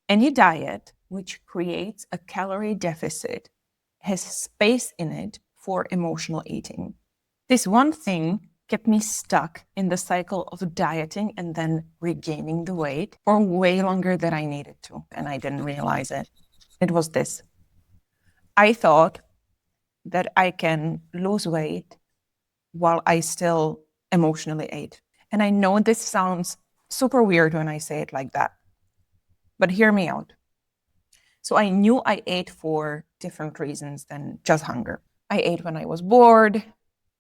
Any diet which creates a calorie deficit has space in it for emotional eating. This one thing kept me stuck in the cycle of dieting and then regaining the weight for way longer than I needed to, and I didn't realize it. It was this. I thought that I can lose weight while I still emotionally ate. And I know this sounds super weird when I say it like that, but hear me out. So I knew I ate for different reasons than just hunger. I ate when I was bored.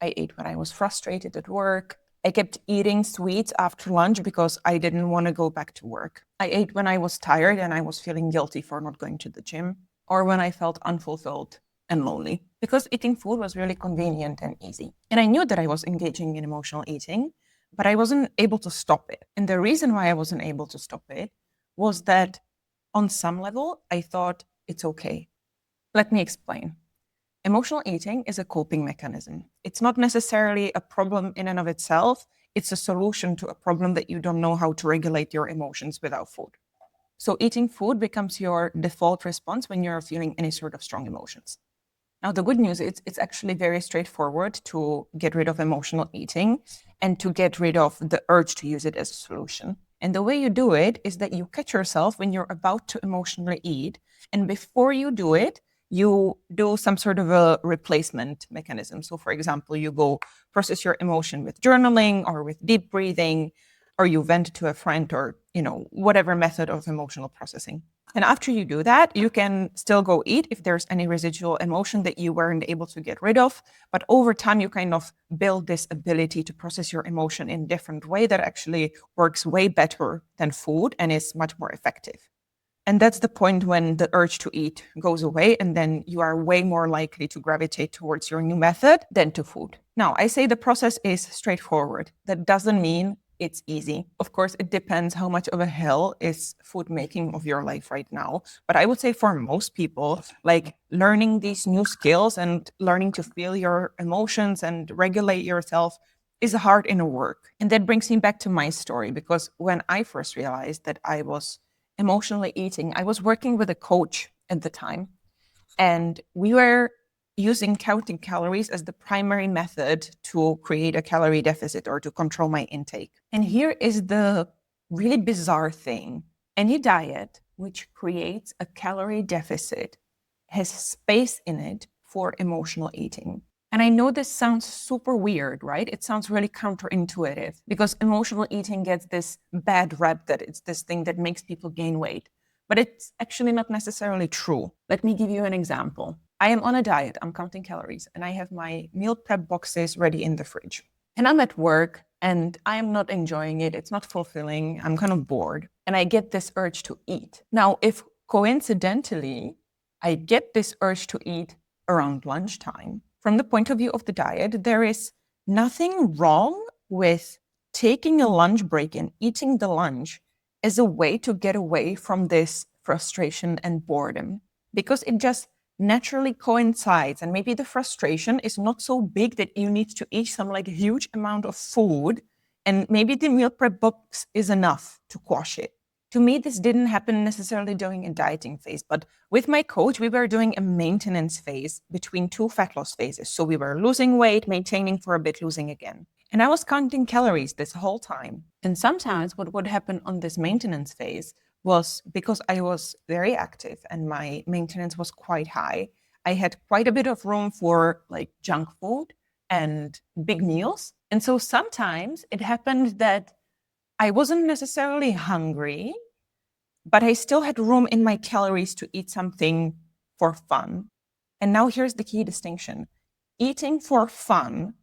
I ate when I was frustrated at work. I kept eating sweets after lunch because I didn't want to go back to work. I ate when I was tired and I was feeling guilty for not going to the gym, or when I felt unfulfilled and lonely, because eating food was really convenient and easy. And I knew that I was engaging in emotional eating, but I wasn't able to stop it. And the reason why I wasn't able to stop it was that on some level, I thought it's okay. Let me explain. Emotional eating is a coping mechanism. It's not necessarily a problem in and of itself. It's a solution to a problem that you don't know how to regulate your emotions without food. So eating food becomes your default response when you're feeling any sort of strong emotions. Now, the good news is it's actually very straightforward to get rid of emotional eating and to get rid of the urge to use it as a solution. And the way you do it is that you catch yourself when you're about to emotionally eat. And before you do it, you do some sort of a replacement mechanism. So, for example, you go process your emotion with journaling or with deep breathing, or you vent to a friend, or whatever method of emotional processing. And after you do that, you can still go eat if there's any residual emotion that you weren't able to get rid of. But over time, you kind of build this ability to process your emotion in a different way that actually works way better than food and is much more effective. And that's the point when the urge to eat goes away, and then you are way more likely to gravitate towards your new method than to food. Now, I say the process is straightforward. That doesn't mean it's easy. Of course, it depends how much of a hell is food making of your life right now. But I would say for most people, like learning these new skills and learning to feel your emotions and regulate yourself is hard inner work. And that brings me back to my story, because when I first realized that I was emotionally eating, I was working with a coach at the time, and we were using counting calories as the primary method to create a calorie deficit or to control my intake. And here is the really bizarre thing. Any diet which creates a calorie deficit has space in it for emotional eating. And I know this sounds super weird, right? It sounds really counterintuitive, because emotional eating gets this bad rep that it's this thing that makes people gain weight. But it's actually not necessarily true. Let me give you an example. I am on a diet, I'm counting calories, and I have my meal prep boxes ready in the fridge. And I'm at work and I am not enjoying it. It's not fulfilling. I'm kind of bored. And I get this urge to eat. Now, if coincidentally I get this urge to eat around lunchtime, from the point of view of the diet, there is nothing wrong with taking a lunch break and eating the lunch as a way to get away from this frustration and boredom, because it just naturally coincides. And maybe the frustration is not so big that you need to eat some like huge amount of food, and maybe the meal prep box is enough to quash it. To me, this didn't happen necessarily during a dieting phase, but with my coach, we were doing a maintenance phase between two fat loss phases. So we were losing weight, maintaining for a bit, losing again. And I was counting calories this whole time. And sometimes what would happen on this maintenance phase was, because I was very active and my maintenance was quite high, I had quite a bit of room for like junk food and big meals. And so sometimes it happened that I wasn't necessarily hungry, but I still had room in my calories to eat something for fun. And now here's the key distinction. Eating for fun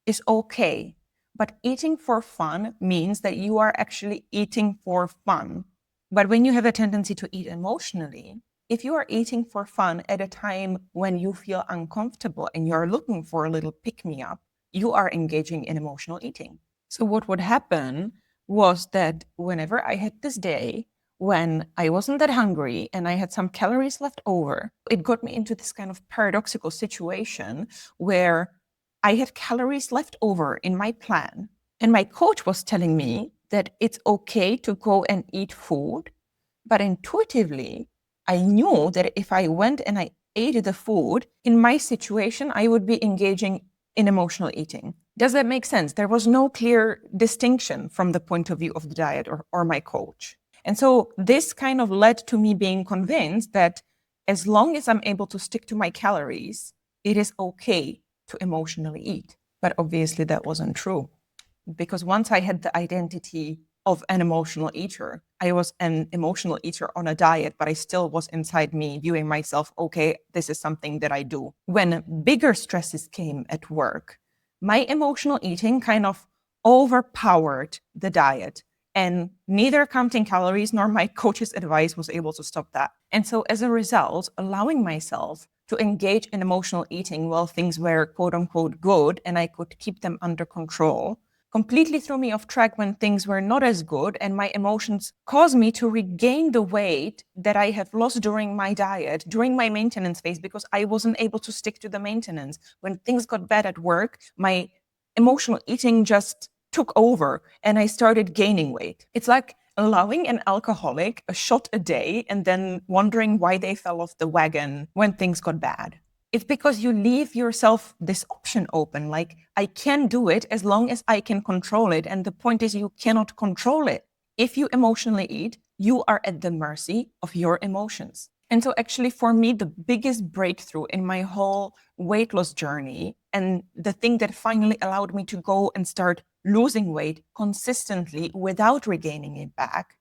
is okay, but eating for fun means that you are actually eating for fun. But when you have a tendency to eat emotionally, if you are eating for fun at a time when you feel uncomfortable and you're looking for a little pick-me-up, you are engaging in emotional eating. So what would happen was that whenever I had this day when I wasn't that hungry and I had some calories left over, it got me into this kind of paradoxical situation where I had calories left over in my plan. And my coach was telling me that it's okay to go and eat food, But intuitively, I knew that if I went and I ate the food, in my situation, I would be engaging in emotional eating. Does that make sense? There was no clear distinction from the point of view of the diet or my coach. And so this kind of led to me being convinced that as long as I'm able to stick to my calories, it is okay to emotionally eat. But obviously, that wasn't true. Because once I had the identity of an emotional eater, I was an emotional eater on a diet, but I still was inside me viewing myself, okay, this is something that I do. When bigger stresses came at work, my emotional eating kind of overpowered the diet. And neither counting calories nor my coach's advice was able to stop that. And so as a result, allowing myself to engage in emotional eating while things were quote unquote good and I could keep them under control completely threw me off track when things were not as good, and my emotions caused me to regain the weight that I have lost during my diet, during my maintenance phase, because I wasn't able to stick to the maintenance. When things got bad at work, my emotional eating just took over and I started gaining weight. It's like allowing an alcoholic a shot a day and then wondering why they fell off the wagon when things got bad. It's because you leave yourself this option open. Like, I can do it as long as I can control it. And the point is, you cannot control it. If you emotionally eat, you are at the mercy of your emotions. And so, actually, for me, the biggest breakthrough in my whole weight loss journey, and the thing that finally allowed me to go and start losing weight consistently without regaining it back,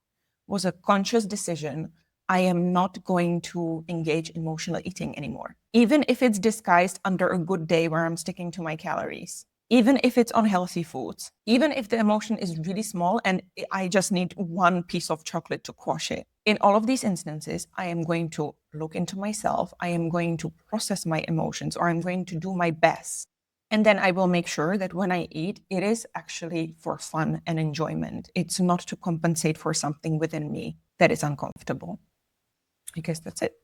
was a conscious decision. I am not going to engage in emotional eating anymore, even if it's disguised under a good day where I'm sticking to my calories, even if it's unhealthy foods, even if the emotion is really small and I just need one piece of chocolate to quash it. In all of these instances, I am going to look into myself, I am going to process my emotions, or I'm going to do my best. And then I will make sure that when I eat, it is actually for fun and enjoyment. It's not to compensate for something within me that is uncomfortable. I guess that's it.